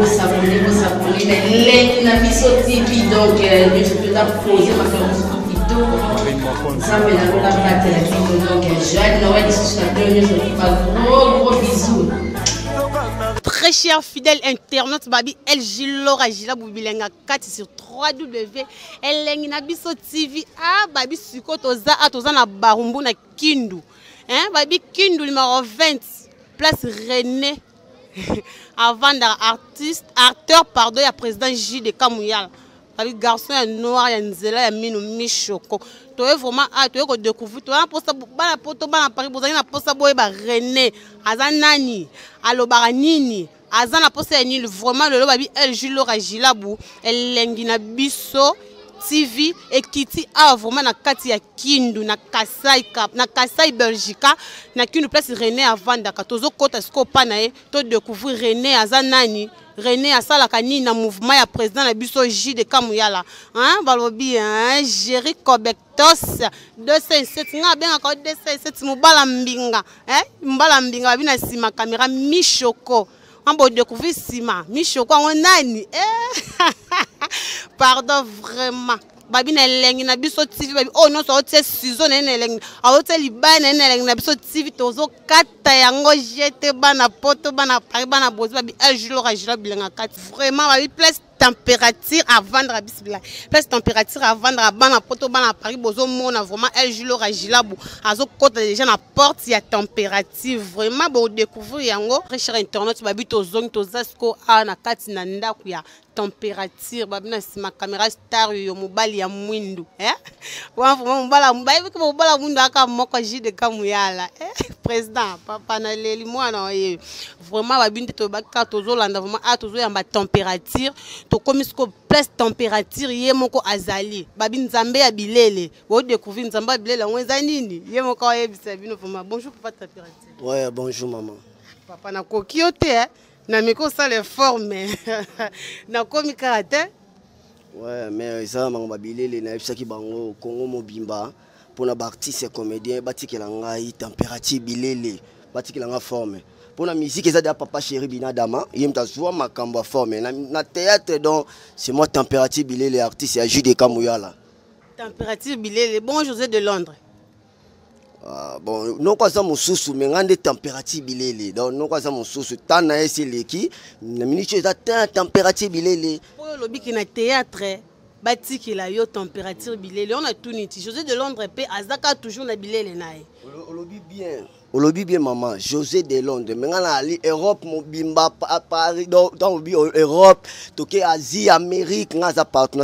s'abonner, vous s'abonner, mais la mission TV, donc, je peux poser ma vidéo, ça me la donc, Joël Noël, gros bisous. Très cher fidèle internaute, Babi El Gilora Gila Boubilenga 4 sur 3W. El Nabiso TV. Ah, Babi Suko Toza, Atoza na Barumbu na Kindu. Hein, Babi Kindu numéro 20. Place René. Avant d'artiste, acteur, pardon, il y a président J de Kamouyal. Babi garçon, il y a noir, il y a nzela, il y a mino, michoko. Tu es vraiment à tu es découvrir. Tu as un poste à poto, à Paris, vous avez un poste à René, Azanani, Alobaranini, Azana poste à Nil, vraiment le Babi El Gilora Gilabou, El Lengina Bisso, TV, et Kitty a vraiment na Kati ya Kindu, na Kasai Belgica, na Kindu place René avant d'Akatozo Kota Skopa nae, tu découvrir René Azanani. René Asalaka ni na mouvement ya président na biso J de Kamouyala. Hein, balobi hein, Jerry Kobektos 207 nga bien encore 207 mobala mbinga. Hein, mbala mbinga bina sima caméra Michoko. On peut découvrir sima Michoko on nani. Pardon vraiment. Babi na lengi na biso TV babi oh non so tie ciseau na lengi a hotel libana na lengi na biso TV tozo kata yango jete bana poto bana Paris bana bozi babi El Gilora Gila bilenga kat vraiment babi place température à vendre à bisbila place température à vendre à bana poto bana Paris bozo mona vraiment El Gilora Gila bu azo kota déjà na porte ya température vraiment bo découvrir yango très cher internet babi tozongi tozasko a na kati na ndaku ya température babina sima caméra star yo mobali ya mwindu wa vraiment mobala mbayi ko mobala mwindu aka moko J de Kamouyala président papa na leli mwana ye vraiment babinde to baka tozolanda vraiment a tozo ya ba température to komisko place température ye moko azali babi nzambe ya bilele bo découvrir nzambe ya bilele ngweza nini ye moko yebisa bino vraiment bonjour papa température ouais bonjour maman papa na kokiote na miko ça les formes na komi karate ouais mais ça mangba bilele na ebisaki bango Congo mobimba pour na artiste comédien batikela ngai température bilele batikela nga forme pour la musique ça de papa chéri binadama il me joie makambo forme na théâtre donc c'est moi température bilele artiste à J de Kamouyala température bilele bon José de Londres. Bon non quoi ça mon sous mais grande température bilele donc non quoi ça mon sous tant na esi leki na minute ça température bilele pour le lobby qui na théâtre batiki la yo température bilele on a tout niti José de Londres pe azaka toujours na bilele nae au lobby bien maman José de Londres mais ngana ali Europe mobimba Paris dans Europe toke Asie Amérique ngaza partout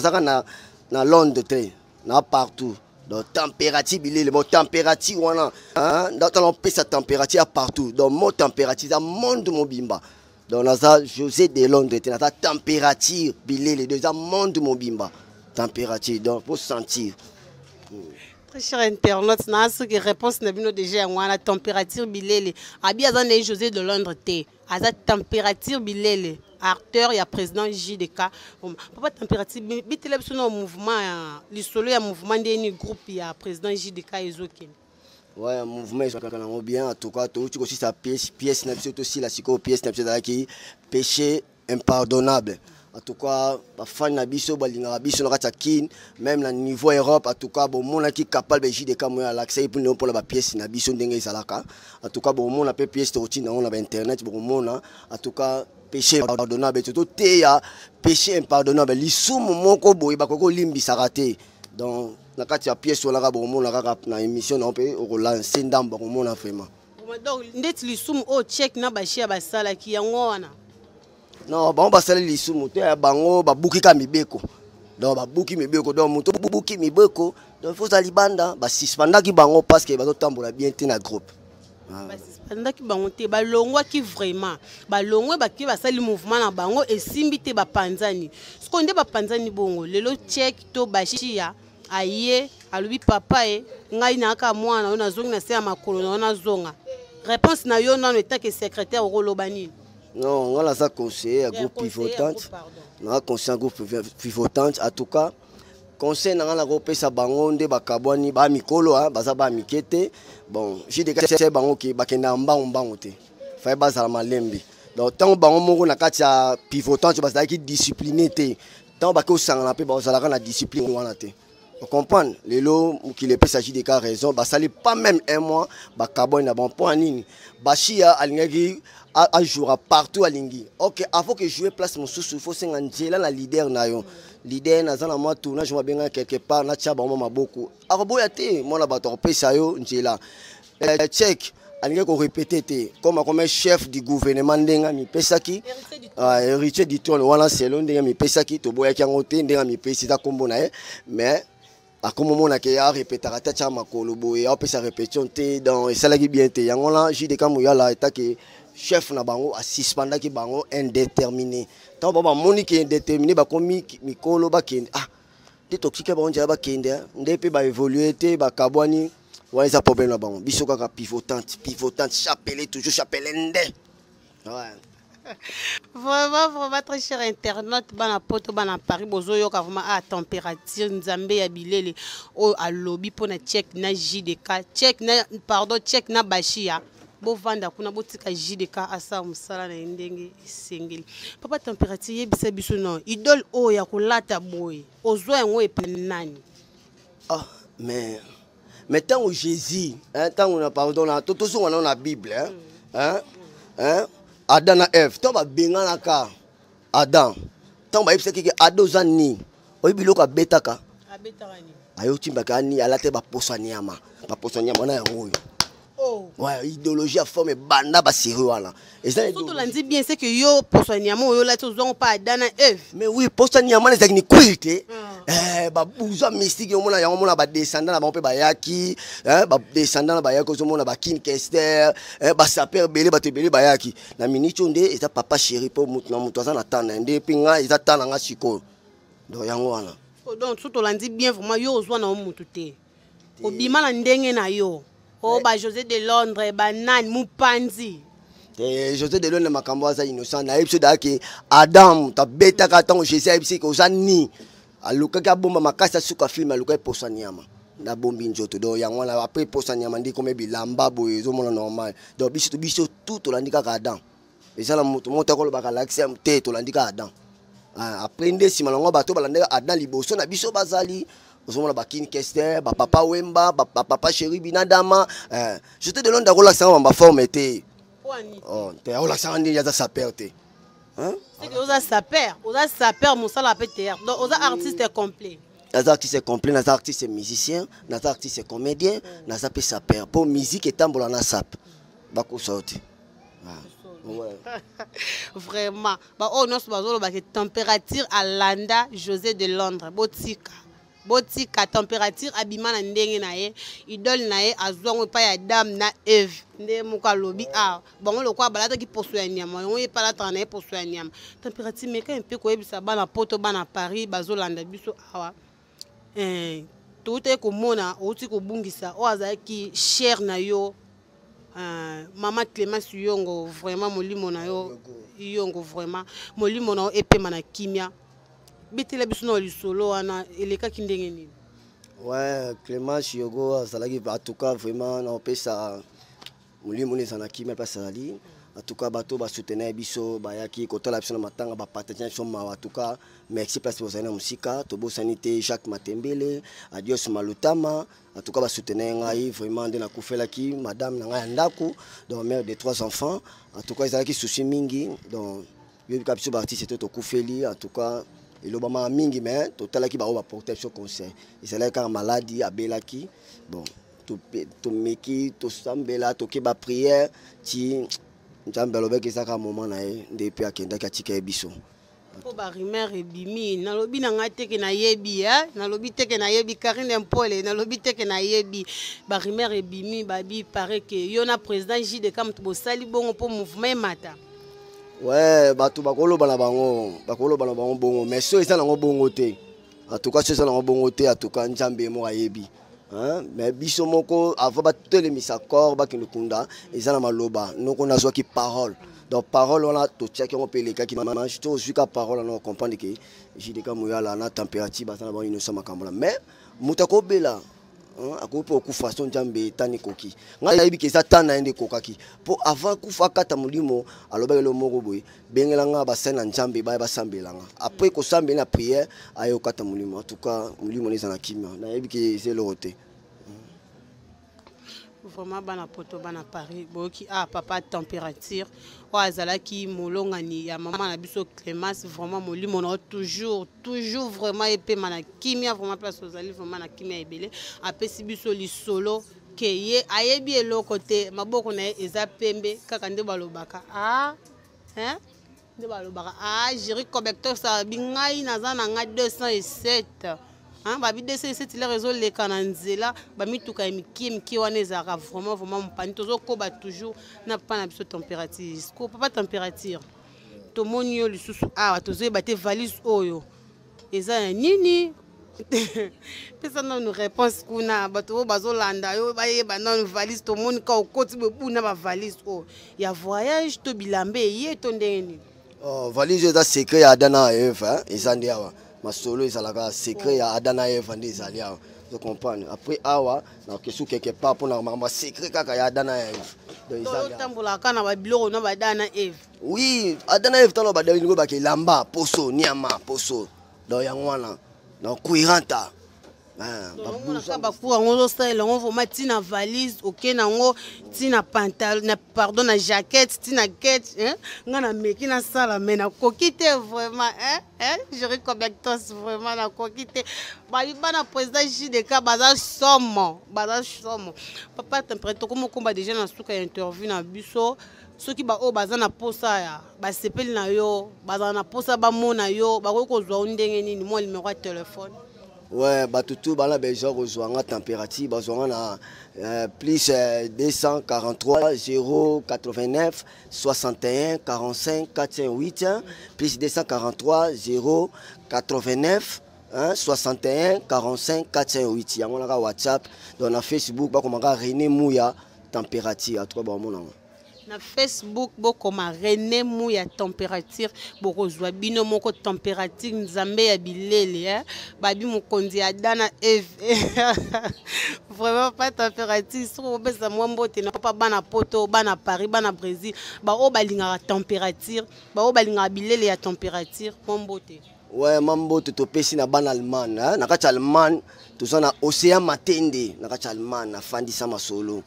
na Londres te na partout. Donc température bilele bon température wana hein dans on peut sa température partout donc mon température ça monde mobimba donc là ça José de Londres était la température bilele deux monde mobimba température donc pour sentir très cher internaute na ce qui réponse na bino déjà wana température bilele abi azana José de Londres te aza température bilele acteur ya président JDK papa température bitele biso no mouvement lisolo ya mouvement ndeni groupe ya président JDK ezoken ouais mouvement ezokana bien en tout cas tu aussi sa pièce na biso aussi la siko pièce na biso qui péché impardonnable en tout cas ba fan na biso balinga biso na kata kin même na niveau Europe en tout cas bon mona qui capable JDK moya l'accès pour la pièce na biso ndenge ezalaka en tout cas bon mona pe pièce to tina on a internet bon mona en tout cas péché impardonnable tout ya péché impardonnable lisumu moko boye bakoko limbisa raté donc na kati ya pièce on a bon mona na émission on peut relancer ndamba bon mona vraiment donc ndeti lisumu o check na bashia basala ki yango wana non bon basala lisumu te bango babuki ka mibeko donc babuki mibeko donc muto buki mibeko donc faut alibanda ba suspendaki bango parce que bazo tambola bien te na groupe pendant que bango te balongwa ki vraiment balongwe baki basali mouvement na bango esimbi te bapanzani skonde bapanzani bongo lelo check to bashia aye alubi papa ngai na aka mwana ona zongi na se ya makolo na ona zonga réponse na yo nano etake secrétaire rolobani non on a ça conseiller groupe pivotante na conseiller groupe pivotante en tout cas conseil na la repesa bango nde bakabwani ba mikolo baza ba mikete bon j'ai des gars bango ki bakenda mbango te fallait bazala malembi. Donc tant bango moko na kati ya pivotant bazala ki discipliné te. Tant ba ko sangana pe bazala na discipline wana te. Vous comprenez? Les lots qui les s'agit des cas raison, bah ça n'est pas même un mois, bah carbone na bon point nini. Bashia alingaki a jouera partout à Lingi. OK, avant que jouer place mon sous, il faut s'engager là la leader na yo. Leader na zana moi tournage je bien quelque part na tia ba mama beaucoup. Araboyate, moi na bato pesa yo njela. Check alingaki ko répéter comme chef du gouvernement ndenga mi pesaki. Héritier du trône wala selon ndenga mi pesaki to boyaki ngote ndenga mi pesita kombo na mais à comme on a qu'il y a répété à tête à ma colobo et après sa répétition t'es dans et ça là qui bien t'es yango là j'ai des camouya là état que chef na bango à suspendre qui bango indéterminé tant baba moni qui est indéterminé ba comme mikolo ba kende ah des toxiques ba on dirait ba kende ndé ba évoluer té ba kabwani ouais ça problème là bango biso kaka pivotante chapelet toujours chapelende ouais. Vraiment, très cher internaute, bana poto, bana Paris, bozo yoka vraiment à température, nzambe ya bilele, o à lobby pour na check na JDK, check na pardon, check na bashia, bo vanda kuna botika JDK asa musala na ndenge sengeli. Papa température yebisa biso non, idole o ya kolata boy, ozo yango eplenani. Ah, mais tant Jésus, hein, tant on a pardon là, tout ça on a la Bible, hein. Adam na Eve, to ba benga na ka Adam. Tant ba yebisa ki Adam zani. Oyibilo ka betaka. Abetaka ni. Ayo timbaka ni alate ba posa nyama. Ba posa nyama na yango. Oh. Ouais, idéologie a forme banda ba sérieux là. Et ça tout le dit bien c'est que yo posa nyama yo la tozongo pa Adam na Eve. Mais oui, posa nyama na zaki ni qualité. Ba buza mystique yo mona yango mona ba descendant na ba pe ba yaki, ba descendant na ba yaki zo mona ba King Kester, ba saper belé ba te belé ba yaki. Na minicho nde eta papa chéri po mutu na mutu azana tana nde pinga eta tana nga siko. Donc yango wana. Donc tout le dit bien vraiment yo ozwa na mutu te. Obima na ndenge na yo. Oh ba José de Londres banane mupanzi. José de Londres makambo za innocent na episode daki Adam ta beta ka tango Jésus episode ko zani. Aluka ka bomba makasa suka film aluka posa nyama na bombi njoto do yango na après posa nyama ndi comme bilamba boye zo mona normal donc biso tout tolandika ka Adam ezala moto ko ba galaxie te tolandika Adam après ndé sima longo bato balandeka Adam liboso na biso bazali ozomona ba King Kester ba papa Wemba ba papa chéri binadama j'étais de Londres ko la sanga ba forme te oh te o la sanga ndi ya sa perte. Hein? C'est que vous avez sapeur, mon sala péter. Donc vous avez artiste complet. Les artistes complets, les artistes musiciens, les artistes comédiens, les artistes sapeurs. Pour musique et tambour na sap. Bako sorti. Ouais. Vraiment. Bah oh non, c'est pas température à Landa, José de Londres, botika température abima na ndenge na ye idole na ye azwango pa ya Adam na Eve nde muka lobi bongo lokwa balata ki poso ya nyama yo ye pala tana ye poso ya nyama température meka mpe ko yebisa bana poto bana Paris bazolanda biso awa tote ko mona oti ko bungisa o azaki cher na yo mama Clémence Yongo vraiment molimo na yo yongo vraiment molimo na epema na kimia. Bitile biso na solo wana eleka kindenge nini. Ouais, Clémence Yogo salaki en tout cas vraiment na pesa mulimo ni sana kimia pesa ali en tout cas bato ba soutenir biso ba yaki kotola biso na matanga ba partager so ma en tout cas merci place pour zana musika to bo sanité Jacques Matembele adios Malutama en tout cas ba soutenir ngai vraiment de na kufela ki madame na ngai ndako donc mère de 3 enfants en tout cas ezalaki souci mingi donc yo biso ba artiste c'était to kufeli en tout cas et le moment mingi mais total qui va porter ce conseil et c'est là quand maladie abelaki bon to meki to sambela to keba prière ti njambelo beke saka moment na e depuis akenda katika ebiso po ba rimer ebimi na lobi na ngate ke na yebi na lobi teke na yebi Karine Mpole na lobi teke na yebi ba rimer ebimi babi paraît que yo na président JDK mto sali bongo po mouvement mata. Ouais, bato bakolo bana bango bongo mais so eza nango bongo te en tout cas so eza nango bongo te en tout cas njambe mo ayebi hein mais biso moko avant batelemisa corps bakende kunda eza na maloba noko nazwa ki parole donc parole on a to check on peut les cas qui mange to jusqu'à parole on comprendre que JDK moyala na température basana ba innocent makambola mais mutako bela akopo kufa son jambe tani koki nga yebi ke za tana ende kokaki po avant kufa kata mulimo aloba le moko boy bengela nga ba sena njambe ba sambelanga après ko sambela na prière ayo kata mulimo en tout cas mulimo neza na kimia na yebi ke c'est l'autre. Vraiment bana poto bana Paris boki papa température o azala ki molongani ya maman na biso Clémence vraiment molimo na toujours vraiment épais mana kimia vraiment place ozali vraiment na kimia ebele apesi biso li solo ke ye ayebi eloko te maboko na eza pembe kaka nde balobaka nde balobaka Jiri Cobector sa bingai naza na nga 207 babi 207 le réseau le kananzela ba mituka miki wana ezaka vraiment mpani tozo koba toujours na pas na biso température ko papa température to monio lisusu tozo bate valise oyo eza nini pesa na une réponse kuna bato bazolanda yo bayeba na valise to monika okoti bebuna ba valise o ya voyage to bilambe ye to ndeni valise eza secret ya Adana Eva ezandi awa masolo ezalaka secret ya Adana Eva nde ezali awa je comprends après awa na kesu quelque part pour na ma secret kaka ya Adana Eva donc ezali tambola kana ba biloko na ba Adana Eva oui Adana Eva tano ba dalingo ba ke lamba poso niama poso donc ya ngwana na kuiranta tina valise ok nango tina pantalon na pardon na jaquette tina quête nga na meki na sala mais na kokite vraiment Jiri Cobector vraiment na kokite bana président JDK baza somo papa température comme komba déjà na suka interview na biso soki ba o baza na posa ya ba sepeli na yo baza na posa ba mona yo ba ko kozwa ndenge nini mo numéro de téléphone. Ouais, batutu bana besoin rejoindre température besoin na plus 243 089 61 45 408 plus 243 089 61 45 408 yango na WhatsApp donc na Facebook ba komanga René Mouya température à toi ba mona na Facebook bokoma René Mouya température bokozwa bino moko température nzambe ya bilele babi mokonzi Adana Eve vraiment pas température so besa mwambote na papa bana poto bana Paris bana Brésil ba o balinga température ba o balinga bilele ya température mwambote. Ouais, mambote to pesi na bana Allemagne na kati Allemagne to na Océan Matende na kati Allemagne na fandisa masolo.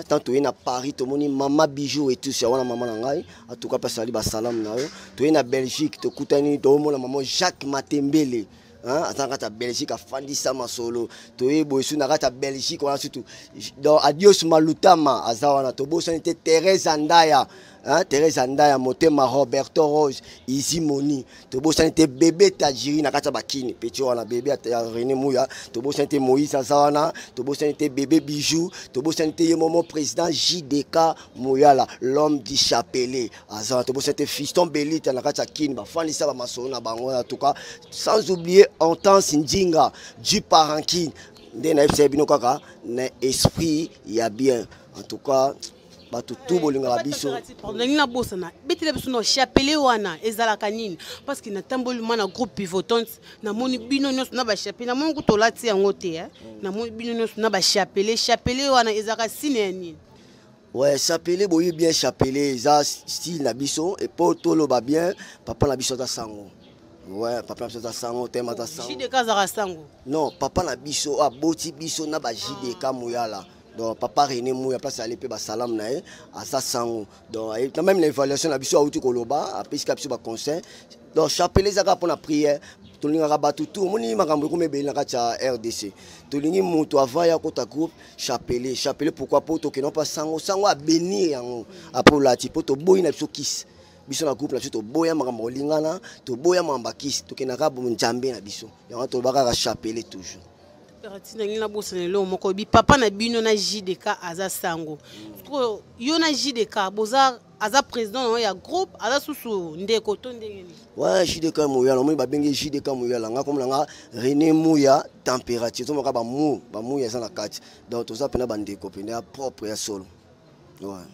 Tant tu es na Paris, tu moni maman bijou et tout ça, wana maman nangai. En tout cas, pas sali ba salam na yo. Tu es na Belgique, tu kutani to mona maman Jacques Matembele. Attends quand ta Belgique a fandi ça ma solo. Tu es boisu na ta Belgique wana surtout. Donc adios malutama azawana to bo sanité Thérèse Andaya. Thérèse Andaya motema Roberto Rose Easy Money to bo sanité bébé Tajiri na kata bakini petit wana bébé ya René Mouya to bo sanité Moïse Azawana to bo sanité bébé Bijou to bo sanité momo président JDK Mouyala l'homme du chapelet Azawana to bo sanité fiston Belite na kata kini ba fani ça ba masolo na bango en tout cas sans oublier Hortense Ndinga du Parankine ndena FC bino kaka na esprit ya bien en tout cas tout bolinga biso na bossa na betele biso no chapelet wana ezalaka nini parce que na tamboli mana groupe pivotante na moni bino nyonso na ba chapelet na moni kutolati yango te na moni bino nyonso na ba chapelet wana ezalaka sine ya nini. Ouais, chapelet boyi bien chapelet za style na biso et pour tolo ba bien papa na biso ta sango. Ouais, papa na biso ta sango tema ta sango JDK zara sango non papa na biso aboti biso na ba JDK Mouyala. Donc papa René Mouya place à l'épée salam nae à sa sang donc même l'évaluation la biso auti koloba après ce biso ba conseil donc chapelet zaka pour la prière to linga rabatu tout moni makambo ko mebeli na kacha RDC to lingi mutu avant ya kota groupe chapelet pourquoi pas to que non pas sango a bénir yango après la tipo to boyi na biso kiss biso na groupe la biso to boya makambo lingana to boya mamba kiss to kenaka bo njambe na biso yango to baka chapelet toujours. Papa na bino na JDK aza sango yo na JDK boza aza président ya groupe aza susu ndeko to ndengeni. Ouais, JDK Mouya no ba bengi JDK Mouya la nga comme nga René Mouya température to moka ba Mouya za na kati donc to za pena ba ndeko pena propre ya solo. Ouais.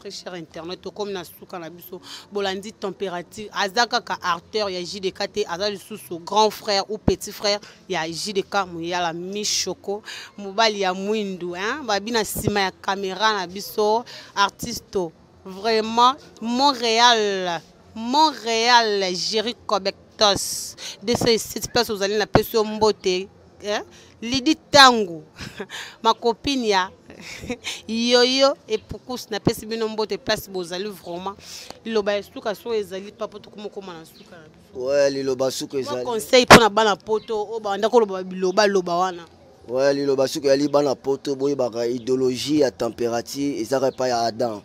très cher internet comme na suka na biso bolandi température azaka ka arteur ya JDK te azali sous grand frère ou petit frère ya JDK Muyala Michoko mobali ya mwindu hein babina sima ya caméra na biso artiste vraiment Montréal Jerry Cobectos de ces 7 places aux allez la personne mbote hein Lidi Tango ma copine ya Yoyo et pourquoi na pesi bino mbote place bozali vraiment liloba suka so ezali papa to comme na suka ouais liloba suka ezali conseil pour na bana poto o ba ndako loba wana ouais liloba suka yali bana poto boye ba idéologie ya température ezaka pa ya Adam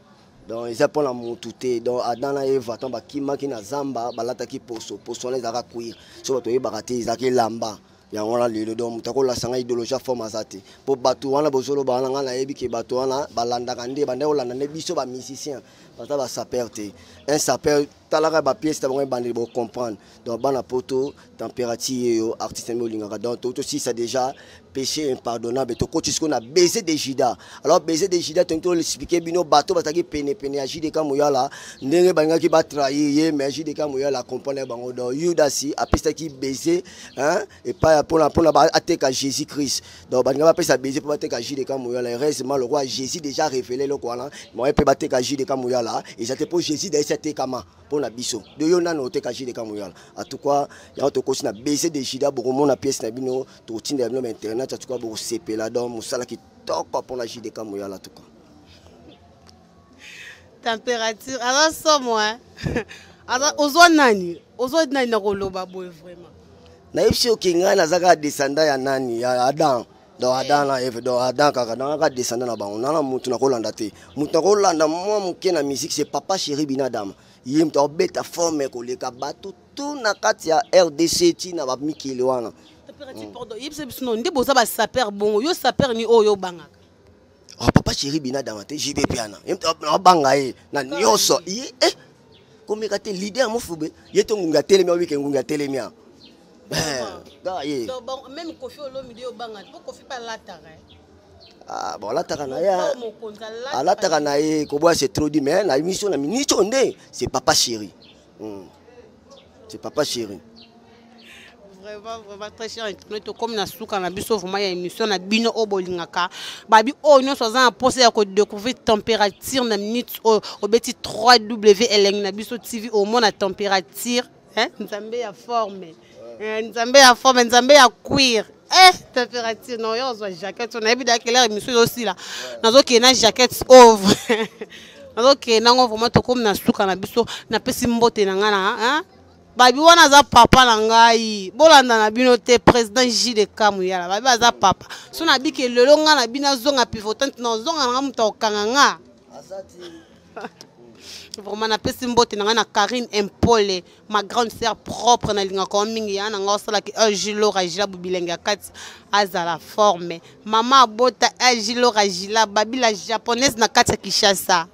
donc ils appellent la montouté donc Adam na Eva tant ba kima ki na zamba balata ki poso na ezaka kuir so bato yebaka te ezaki lamba ya wana lelo donc mutako la sanga idéologie forme azate po bato wana bozolo ba nga na yebi ke bato wana balanda kande bande olanda ne biso ba musicien parce ba saper te un saper talaka ba pièce tabonga bande bo comprendre donc bana poto température yo artiste mo lingaka donc tout aussi ça déjà péché impardonnable to ko tisiko na baiser des Jida alors baiser des Jida to expliquer bino bato bataki pene ya JDK Muyala ndenge bangaki ba trahir ye mais JDK Muyala comprendre bango donc Yudasi apesta ki baiser hein et pas pour ba ateka Jésus Christ donc banga ba pesa baiser pour ateka JDK Muyala heureusement le roi Jésus déjà révélé le quoi là moi peut bateka JDK Muyala et ça pour Jésus d'ailleurs c'était kama pour la biso de yona no teka JDK Muyala en tout cas ya to ko na baiser des Jida beaucoup mon pièce na bino to tinda bino internet en tout cas pour CP là donc musala qui top pour la JDK Muyala en tout cas température alors ça moi alors ozo nani na koloba boy vraiment na ifsi okinga na zaka descendant ya nani ya Adam donc Adam na Eve donc Adam kaka na descendant na bango na mutu na kolanda te mutu na kolanda moi muke na musique c'est papa chéri binadam yim to beta forme ko leka bato tout na kati ya RDC ti na ba mikili wana température pardon yebse biso ndi boza ba saper bongo yo saper ni oyo bangaka oh papa chéri binadam te jibe piana yim to banga e na nyoso comme ka te leader mo fube yeto ngunga telemi wiki ngunga telemi même Kofi Olomide au Bangal, Kofi pas l'attara. Ah bon l'attara na ya. Ah l'attara na ye koboa c'est trop dit mais la émission na ministre ndé c'est papa chéri. C'est papa chéri. Vraiment très cher internet comme na suka na biso vraiment ya émission na bino obolingaka. Babi o no soza en poste ya ko découvrir température na minute au beti 3W eleng na biso TV au moins na température hein nzambe ya forme. Nzambe ya forme nzambe ya cuir température non yo zo jaquette on a vu d'aquelle émission aussi là nazo ke na jaquette over nazo ke na ngo vraiment to comme na suka na biso na pesi mbote na ngana hein babi wana za papa na ngai bolanda na bino te président JDK Muyala babi za papa so na bike lelo ngana bina zonga pivotante na zonga nga muto kanganga azati vraiment na pesi mbote na Karine Impole ma grande sœur propre na linga ko mingi ya na ngosala ki Jilo Rajila bubilenga kati azala forme mama bota Jilo Rajila babi la japonaise na kati Kinshasa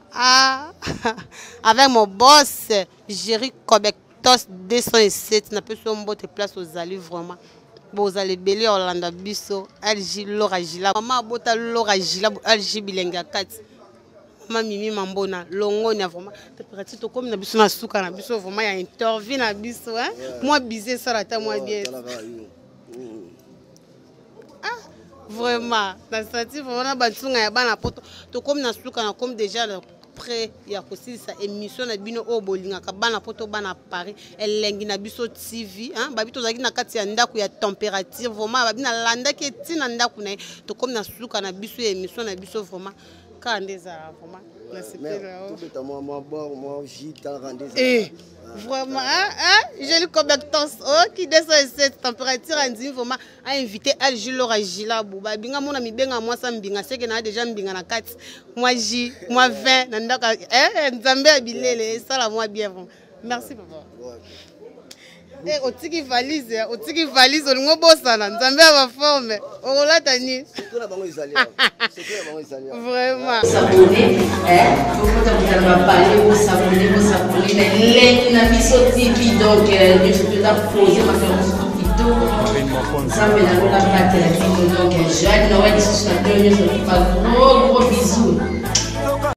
avec mon boss Jerry Cobectos 207 na pesi mbote place aux allées vraiment bozali belé Orlando biso Jilo Rajila mama bota Lo Rajila bilenga kati Mimi Mambona longo na vraiment température to comme na biso na suka na biso vraiment ya interview na biso hein moi bisé ça la moi bien vraiment na senti vraiment na bantunga ya bana poto to comme na suka na comme déjà près ya kosilisa émission na bino o bolinga ka bana poto bana Paris elengi na biso TV hein babi to zaki na kati ya ndaku ya température vraiment babi na landa ke tina ndaku na to comme na suka na biso émission na biso vraiment vraiment je le compétence qui descend cette température en dit vraiment a invité Jilo Rajila buba binga mona mibenga moi ça mbinga c'est que na déjà mbinga na 4 moi 20 na ndaka nzambe abilele ça la moi bien merci papa otiki valise olingo bosana nzambe ya forme okolata ni vraiment s'abonner vous s'abonner mais na biso TV donc je dois poser ma vidéo ça me la donc jeune Noël sur la gros bisous.